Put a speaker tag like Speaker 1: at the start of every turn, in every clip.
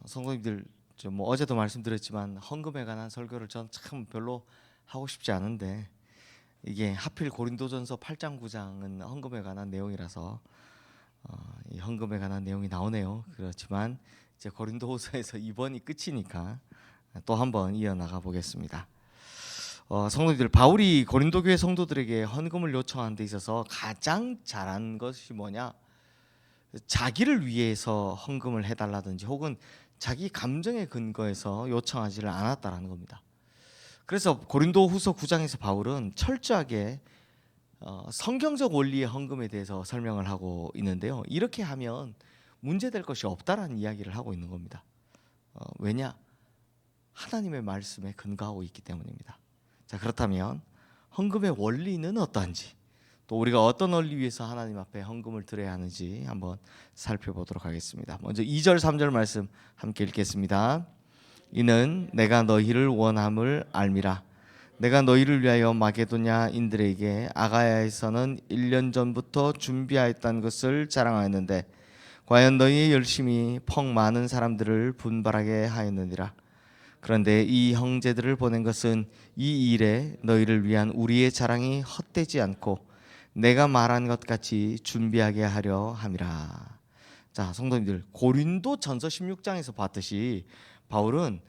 Speaker 1: 성도님들 뭐 어제도 말씀드렸지만 헌금에 관한 설교를 전 참 별로 하고 싶지 않은데 이게 하필 고린도전서 8장 9장은 헌금에 관한 내용이라서 이 헌금에 관한 내용이 나오네요. 그렇지만 이제 고린도후서에서 이번이 끝이니까 또 한번 이어나가 보겠습니다. 성도님들, 바울이 고린도 교회 성도들에게 헌금을 요청하는 데 있어서 가장 잘한 것이 뭐냐? 자기를 위해서 헌금을 해달라든지 혹은 자기 감정에 근거해서 요청하지를 않았다라는 겁니다. 그래서 고린도후서 9장에서 바울은 철저하게 성경적 원리의 헌금에 대해서 설명을 하고 있는데요. 이렇게 하면 문제될 것이 없다라는 이야기를 하고 있는 겁니다. 왜냐? 하나님의 말씀에 근거하고 있기 때문입니다. 자, 그렇다면 헌금의 원리는 어떠한지, 또 우리가 어떤 원리 위해서 하나님 앞에 헌금을 드려야 하는지 한번 살펴보도록 하겠습니다. 먼저 2절 3절 말씀 함께 읽겠습니다. 이는 내가 너희를 원함을 알미라. 내가 너희를 위하여 마게도냐인들에게 아가야에서는 1년 전부터 준비하였다는 것을 자랑하였는데 과연 너희의 열심이 퍽 많은 사람들을 분발하게 하였느니라. 그런데 이 형제들을 보낸 것은 이 일에 너희를 위한 우리의 자랑이 헛되지 않고 내가 말한 것 같이 준비하게 하려 함이라. 자, 성도님들, 고린도 전서 16장에서 봤듯이 바울은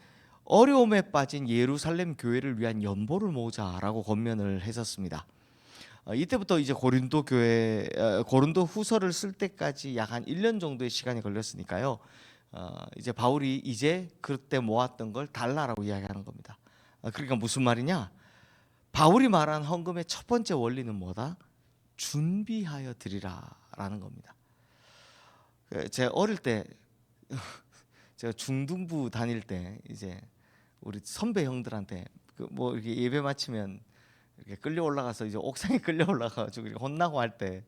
Speaker 1: 어려움에 빠진 예루살렘 교회를 위한 연보를 모으자라고 권면을 했었습니다. 이때부터 이제 고린도 교회 고린도 후서를 쓸 때까지 약 한 1년 정도의 시간이 걸렸으니까요. 이제 바울이 이제 그때 모았던 걸 달라라고 이야기하는 겁니다. 그러니까 무슨 말이냐? 바울이 말한 헌금의 첫 번째 원리는 뭐다? 준비하여 드리라라는 겁니다. 제가 어릴 때 제가 중등부 다닐 때 이제 우리 선배 형들한테 뭐 이렇게 예배 마치면 이렇게 끌려 올라가서 이제 옥상에 끌려 올라가가지고 혼나고 할 때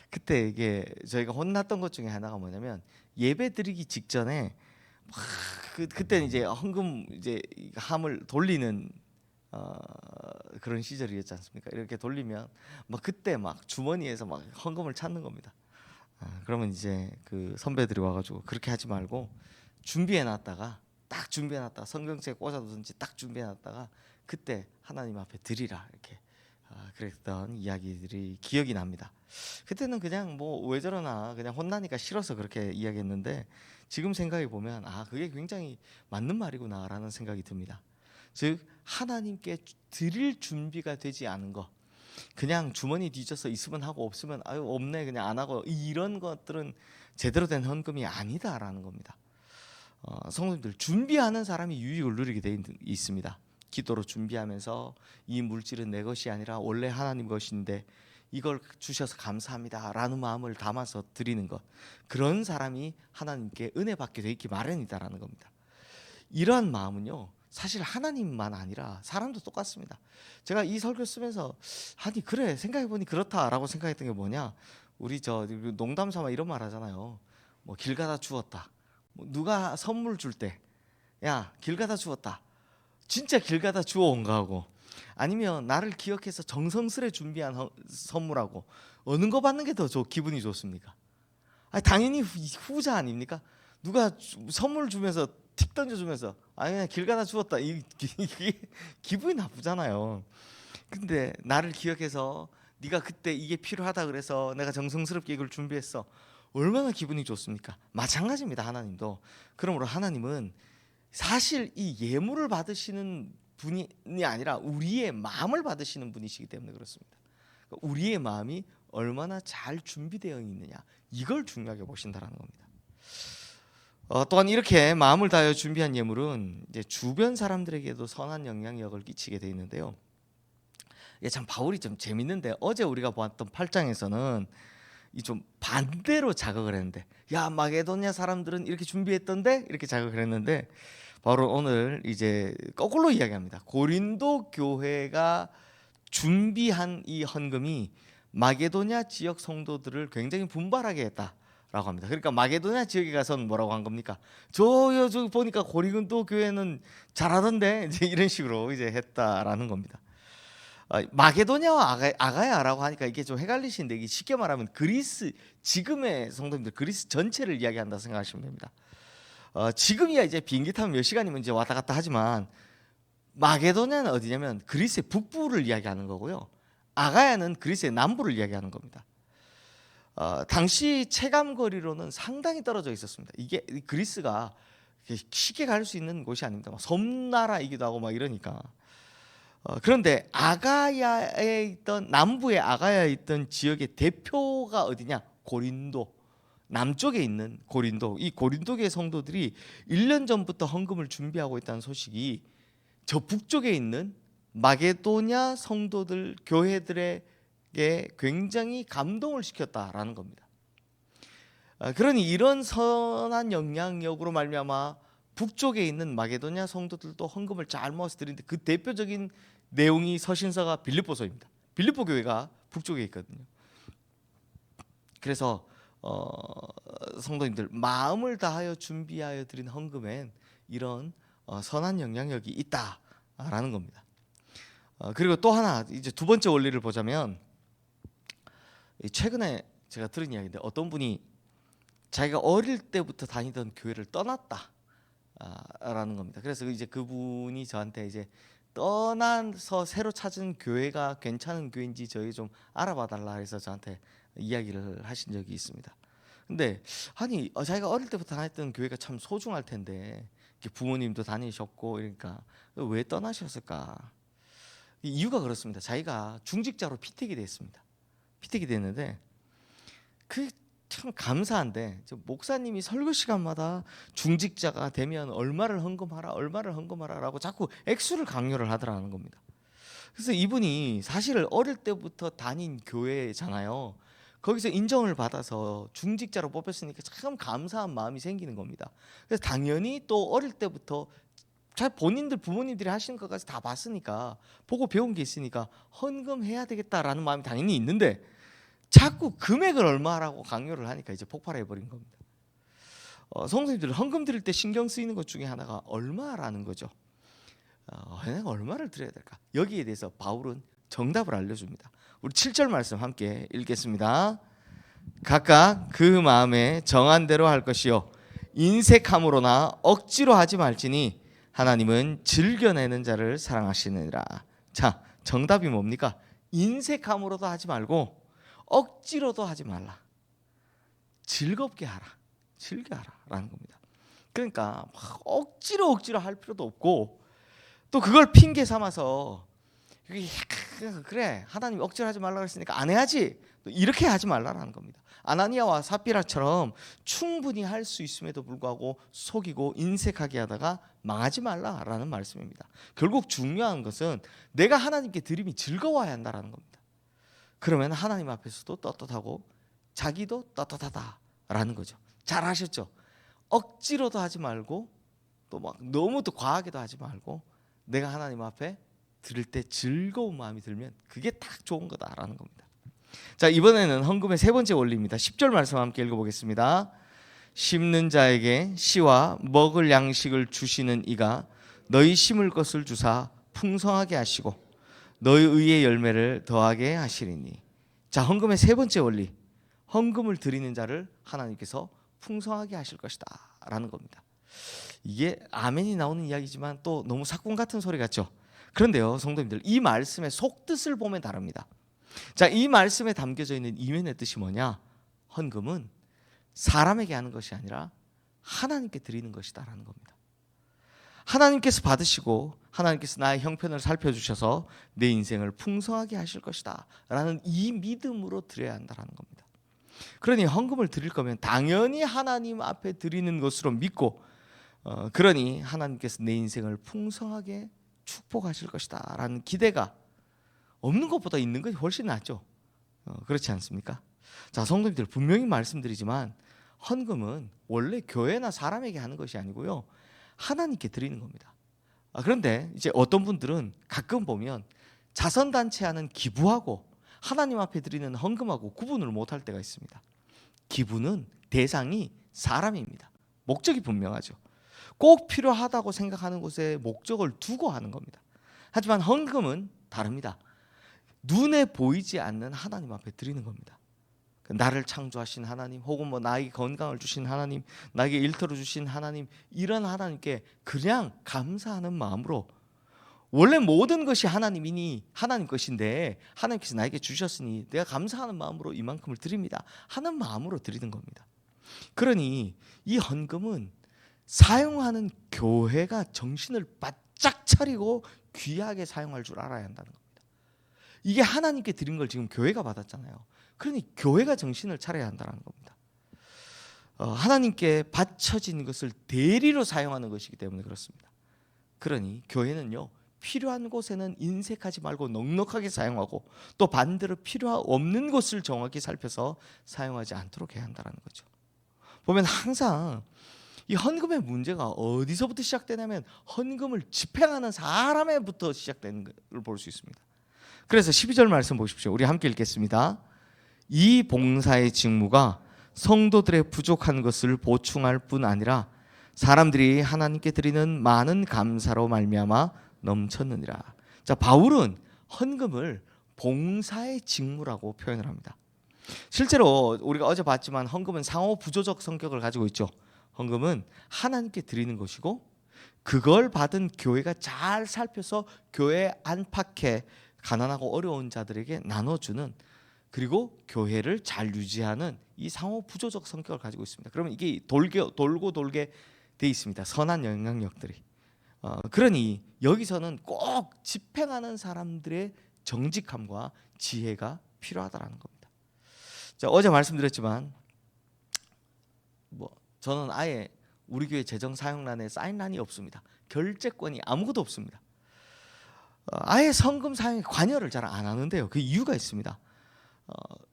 Speaker 1: 그때 이게 저희가 혼났던 것 중에 하나가 뭐냐면 예배 드리기 직전에 그때는 이제 헌금 이제 함을 돌리는 그런 시절이었지 않습니까? 이렇게 돌리면 막 그때 막 주머니에서 막 헌금을 찾는 겁니다. 그러면 이제 그 선배들이 와가지고 그렇게 하지 말고 준비해놨다가 딱 준비해놨다가 성경책에 꽂아두든지 딱 준비해놨다가 그때 하나님 앞에 드리라 이렇게 그랬던 이야기들이 기억이 납니다. 그때는 그냥 뭐 왜 저러나 그냥 혼나니까 싫어서 그렇게 이야기했는데 지금 생각해 보면 그게 굉장히 맞는 말이구나라는 생각이 듭니다. 즉 하나님께 드릴 준비가 되지 않은 것, 그냥 주머니 뒤져서 있으면 하고 없으면 없네 그냥 안 하고, 이런 것들은 제대로 된 헌금이 아니다라는 겁니다. 성도님들, 준비하는 사람이 유익을 누리게 돼 있습니다. 기도로 준비하면서 이 물질은 내 것이 아니라 원래 하나님 것인데 이걸 주셔서 감사합니다 라는 마음을 담아서 드리는 것, 그런 사람이 하나님께 은혜 받게 돼 있기 마련이다라는 겁니다. 이러한 마음은요 사실 하나님만 아니라 사람도 똑같습니다. 제가 이 설교 쓰면서 그래 생각해보니 그렇다라고 생각했던 게 뭐냐, 우리 저 농담 삼아 이런 말 하잖아요. 뭐 길 가다 주웠다, 뭐 누가 선물 줄 때 야 길 가다 주웠다, 진짜 길 가다 주워온가 하고, 아니면 나를 기억해서 정성스레 준비한 선물하고 어느 거 받는 게 더 기분이 좋습니까? 당연히 후자 아닙니까? 누가 선물 주면서 틱 던져주면서 그냥 길 가다 주웠다, 이게 기분이 나쁘잖아요. 근데 나를 기억해서 네가 그때 이게 필요하다 그래서 내가 정성스럽게 이걸 준비했어, 얼마나 기분이 좋습니까? 마찬가지입니다. 하나님도. 그러므로 하나님은 사실 이 예물을 받으시는 분이 아니라 우리의 마음을 받으시는 분이시기 때문에 그렇습니다. 우리의 마음이 얼마나 잘 준비되어 있느냐, 이걸 중요하게 보신다는 겁니다. 또한 이렇게 마음을 다하여 준비한 예물은 이제 주변 사람들에게도 선한 영향력을 끼치게 되어 있는데요. 참 바울이 좀 재밌는데, 어제 우리가 보았던 8장에서는 이 좀 반대로 자극을 했는데, 야 마게도냐 사람들은 이렇게 준비했던데 이렇게 자극을 했는데, 바로 오늘 이제 거꾸로 이야기합니다. 고린도 교회가 준비한 이 헌금이 마게도냐 지역 성도들을 굉장히 분발하게 했다라고 합니다. 그러니까 마게도냐 지역에 가서는 뭐라고 한 겁니까? 저 보니까 고린도 교회는 잘하던데 이제 이런 식으로 이제 했다라는 겁니다. 마게도냐와 아가야라고 하니까 이게 좀 헷갈리시는데, 이게 쉽게 말하면 그리스, 지금의 성도님들 그리스 전체를 이야기한다 생각하시면 됩니다. 지금이야 이제 비행기 타면 몇 시간이면 이제 왔다 갔다 하지만 마게도냐는 어디냐면 그리스의 북부를 이야기하는 거고요. 아가야는 그리스의 남부를 이야기하는 겁니다. 당시 체감 거리로는 상당히 떨어져 있었습니다. 이게 그리스가 쉽게 갈 수 있는 곳이 아닙니다. 섬나라이기도 하고 막 이러니까. 그런데 아가야에 있던 남부의 아가야에 있던 지역의 대표가 어디냐? 고린도. 남쪽에 있는 고린도. 이 고린도계 성도들이 1년 전부터 헌금을 준비하고 있다는 소식이 저 북쪽에 있는 마게도냐 성도들 교회들에게 굉장히 감동을 시켰다라는 겁니다. 그러니 이런 선한 영향력으로 말미암아 북쪽에 있는 마게도냐 성도들도 헌금을 잘 모아서 드리는데 그 대표적인 내용이 서신서가 빌립보서입니다. 빌립보 교회가 북쪽에 있거든요. 그래서 성도님들 마음을 다하여 준비하여 드린 헌금엔 이런 선한 영향력이 있다라는 겁니다. 그리고 또 하나 이제 두 번째 원리를 보자면 최근에 제가 들은 이야기인데 어떤 분이 자기가 어릴 때부터 다니던 교회를 떠났다라는 겁니다. 그래서 이제 그분이 저한테 이제 떠나서 새로 찾은 교회가 괜찮은 교회인지 저희 좀 알아봐 달라 해서 저한테 이야기를 하신 적이 있습니다. 근데 아니 자기가 어릴 때부터 다녔던 교회가 참 소중할 텐데 부모님도 다니셨고 그러니까 왜 떠나셨을까? 이유가 그렇습니다. 자기가 중직자로 피택이 됐습니다. 피택이 됐는데 그 참 감사한데 목사님이 설교 시간마다 중직자가 되면 얼마를 헌금하라라고 자꾸 액수를 강요를 하더라는 겁니다. 그래서 이분이 사실 어릴 때부터 다닌 교회잖아요. 거기서 인정을 받아서 중직자로 뽑혔으니까 참 감사한 마음이 생기는 겁니다. 그래서 당연히 또 어릴 때부터 잘 본인들 부모님들이 하시는 것까지 다 봤으니까 보고 배운 게 있으니까 헌금해야 되겠다라는 마음이 당연히 있는데 자꾸 금액을 얼마라고 강요를 하니까 이제 폭발해 버린 겁니다. 성도님들 헌금 드릴 때 신경 쓰이는 것 중에 하나가 얼마라는 거죠. 내가 얼마를 드려야 될까? 여기에 대해서 바울은 정답을 알려줍니다. 우리 7절 말씀 함께 읽겠습니다. 각각 그 마음에 정한 대로 할 것이요 인색함으로나 억지로 하지 말지니 하나님은 즐겨내는 자를 사랑하시느니라. 자, 정답이 뭡니까? 인색함으로도 하지 말고 억지로도 하지 말라. 즐겁게 하라. 즐겨하라 라는 겁니다. 그러니까 막 억지로 할 필요도 없고 또 그걸 핑계 삼아서 그래 하나님이 억지로 하지 말라고 했으니까 안 해야지 이렇게 하지 말라라는 겁니다. 아나니아와 삽비라처럼 충분히 할 수 있음에도 불구하고 속이고 인색하게 하다가 망하지 말라라는 말씀입니다. 결국 중요한 것은 내가 하나님께 드림이 즐거워야 한다라는 겁니다. 그러면 하나님 앞에서도 떳떳하고 자기도 떳떳하다라는 거죠. 잘 하셨죠? 억지로도 하지 말고 또 막 너무 또 과하게도 하지 말고 내가 하나님 앞에 드릴 때 즐거운 마음이 들면 그게 딱 좋은 거다라는 겁니다. 자, 이번에는 헌금의 세 번째 원리입니다. 10절 말씀 함께 읽어보겠습니다. 심는 자에게 씨와 먹을 양식을 주시는 이가 너희 심을 것을 주사 풍성하게 하시고 너희 의의 열매를 더하게 하시리니. 자, 헌금의 세 번째 원리, 헌금을 드리는 자를 하나님께서 풍성하게 하실 것이다 라는 겁니다. 이게 아멘이 나오는 이야기지만 또 너무 사건 같은 소리 같죠. 그런데요 성도님들, 이 말씀의 속뜻을 보면 다릅니다. 자, 이 말씀에 담겨져 있는 이면의 뜻이 뭐냐? 헌금은 사람에게 하는 것이 아니라 하나님께 드리는 것이다 라는 겁니다. 하나님께서 받으시고 하나님께서 나의 형편을 살펴주셔서 내 인생을 풍성하게 하실 것이다 라는 이 믿음으로 드려야 한다는 겁니다. 그러니 헌금을 드릴 거면 당연히 하나님 앞에 드리는 것으로 믿고 그러니 하나님께서 내 인생을 풍성하게 축복하실 것이다 라는 기대가 없는 것보다 있는 것이 훨씬 낫죠. 그렇지 않습니까? 자, 성도님들 분명히 말씀드리지만 헌금은 원래 교회나 사람에게 하는 것이 아니고요 하나님께 드리는 겁니다. 그런데 이제 어떤 분들은 가끔 보면 자선단체하는 기부하고 하나님 앞에 드리는 헌금하고 구분을 못할 때가 있습니다. 기부는 대상이 사람입니다. 목적이 분명하죠. 꼭 필요하다고 생각하는 곳에 목적을 두고 하는 겁니다. 하지만 헌금은 다릅니다. 눈에 보이지 않는 하나님 앞에 드리는 겁니다. 나를 창조하신 하나님, 혹은 뭐 나에게 건강을 주신 하나님, 나에게 일터를 주신 하나님, 이런 하나님께 그냥 감사하는 마음으로, 원래 모든 것이 하나님이니 하나님 것인데 하나님께서 나에게 주셨으니 내가 감사하는 마음으로 이만큼을 드립니다 하는 마음으로 드리는 겁니다. 그러니 이 헌금은 사용하는 교회가 정신을 바짝 차리고 귀하게 사용할 줄 알아야 한다는 겁니다. 이게 하나님께 드린 걸 지금 교회가 받았잖아요. 그러니 교회가 정신을 차려야 한다는 겁니다. 하나님께 바쳐진 것을 대리로 사용하는 것이기 때문에 그렇습니다. 그러니 교회는요, 필요한 곳에는 인색하지 말고 넉넉하게 사용하고, 또 반대로 필요 없는 곳을 정확히 살펴서 사용하지 않도록 해야 한다는 거죠. 보면 항상 이 헌금의 문제가 어디서부터 시작되냐면 헌금을 집행하는 사람에부터 시작되는 걸 볼 수 있습니다. 그래서 12절 말씀 보십시오. 우리 함께 읽겠습니다. 이 봉사의 직무가 성도들의 부족한 것을 보충할 뿐 아니라 사람들이 하나님께 드리는 많은 감사로 말미암아 넘쳤느니라. 자, 바울은 헌금을 봉사의 직무라고 표현을 합니다. 실제로 우리가 어제 봤지만 헌금은 상호 부조적 성격을 가지고 있죠. 헌금은 하나님께 드리는 것이고, 그걸 받은 교회가 잘 살펴서 교회 안팎에 가난하고 어려운 자들에게 나눠주는, 그리고 교회를 잘 유지하는 이 상호 부조적 성격을 가지고 있습니다. 그러면 이게 돌고 돌게 돼 있습니다. 선한 영향력들이. 그러니 여기서는 꼭 집행하는 사람들의 정직함과 지혜가 필요하다라는 겁니다. 자, 어제 말씀드렸지만 저는 아예 우리 교회 재정 사용란에 사인란이 없습니다. 결제권이 아무것도 없습니다. 아예 성금 사용에 관여를 잘 안 하는데요. 그 이유가 있습니다.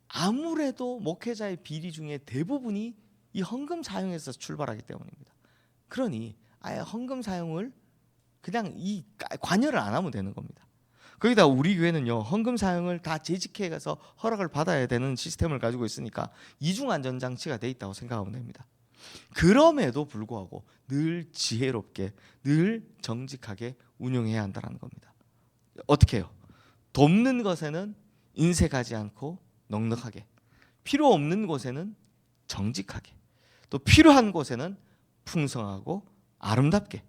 Speaker 1: 아무래도 목회자의 비리 중에 대부분이 이 헌금 사용에서 출발하기 때문입니다. 그러니 아예 헌금 사용을 그냥 이 관여를 안 하면 되는 겁니다. 거기다 우리 교회는요, 헌금 사용을 다 재직회에 가서 허락을 받아야 되는 시스템을 가지고 있으니까 이중 안전장치가 돼 있다고 생각하면 됩니다. 그럼에도 불구하고 늘 지혜롭게, 늘 정직하게 운영해야 한다는 겁니다. 어떻게 해요? 돕는 것에는 인색하지 않고 넉넉하게, 필요 없는 곳에는 정직하게, 또 필요한 곳에는 풍성하고 아름답게.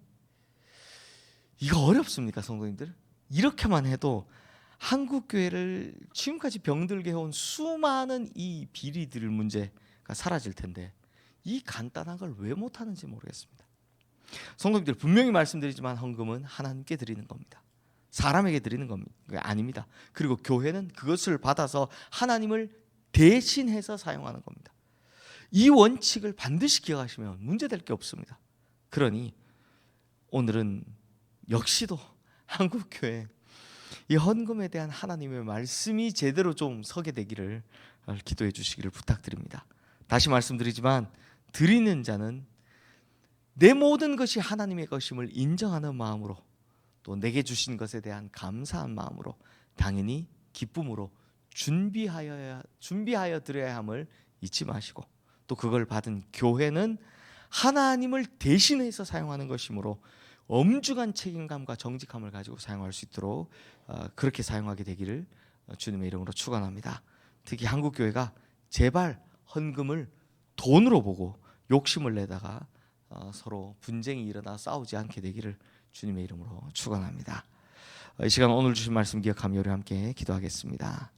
Speaker 1: 이거 어렵습니까, 성도님들? 이렇게만 해도 한국 교회를 지금까지 병들게 해온 수많은 이 비리들 문제가 사라질 텐데, 이 간단한 걸 왜 못하는지 모르겠습니다. 성도님들, 분명히 말씀드리지만 헌금은 하나님께 드리는 겁니다. 사람에게 드리는 겁니다. 아닙니다. 그리고 교회는 그것을 받아서 하나님을 대신해서 사용하는 겁니다. 이 원칙을 반드시 기억하시면 문제될 게 없습니다. 그러니 오늘은 역시도 한국교회 이 헌금에 대한 하나님의 말씀이 제대로 좀 서게 되기를 기도해 주시기를 부탁드립니다. 다시 말씀드리지만 드리는 자는 내 모든 것이 하나님의 것임을 인정하는 마음으로, 또 내게 주신 것에 대한 감사한 마음으로, 당연히 기쁨으로 준비하여 드려야 함을 잊지 마시고, 또 그걸 받은 교회는 하나님을 대신해서 사용하는 것이므로 엄중한 책임감과 정직함을 가지고 사용할 수 있도록 그렇게 사용하게 되기를 주님의 이름으로 축원합니다. 특히 한국 교회가 제발 헌금을 돈으로 보고 욕심을 내다가 서로 분쟁이 일어나 싸우지 않게 되기를 주님의 이름으로 축원합니다. 이 시간 오늘 주신 말씀 기억하며 우리 함께 기도하겠습니다.